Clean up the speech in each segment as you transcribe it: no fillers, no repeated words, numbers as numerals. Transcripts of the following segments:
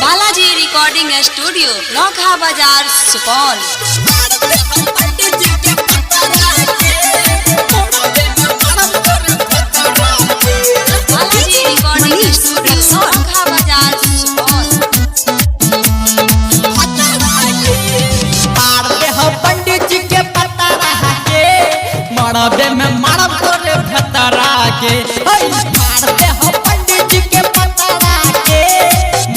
Balaji recording studio नौखा बाजार Supaul. Balaji recording studio नौखा बाजार सुपौल। पंडित जी के पता रहा के मरबे में मारब तोरे भतरा के मारबे हो पंडित जी के पता रहा के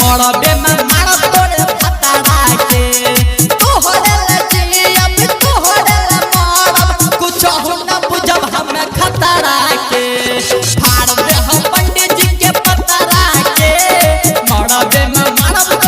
मरबे में मारब तोरे भतरा के तोहरे लजी अब तोहरे मारब कुछ हो न बुझब हमें खतरा के मारबे हो पंडित जी के पता रहा के मरबे में मारब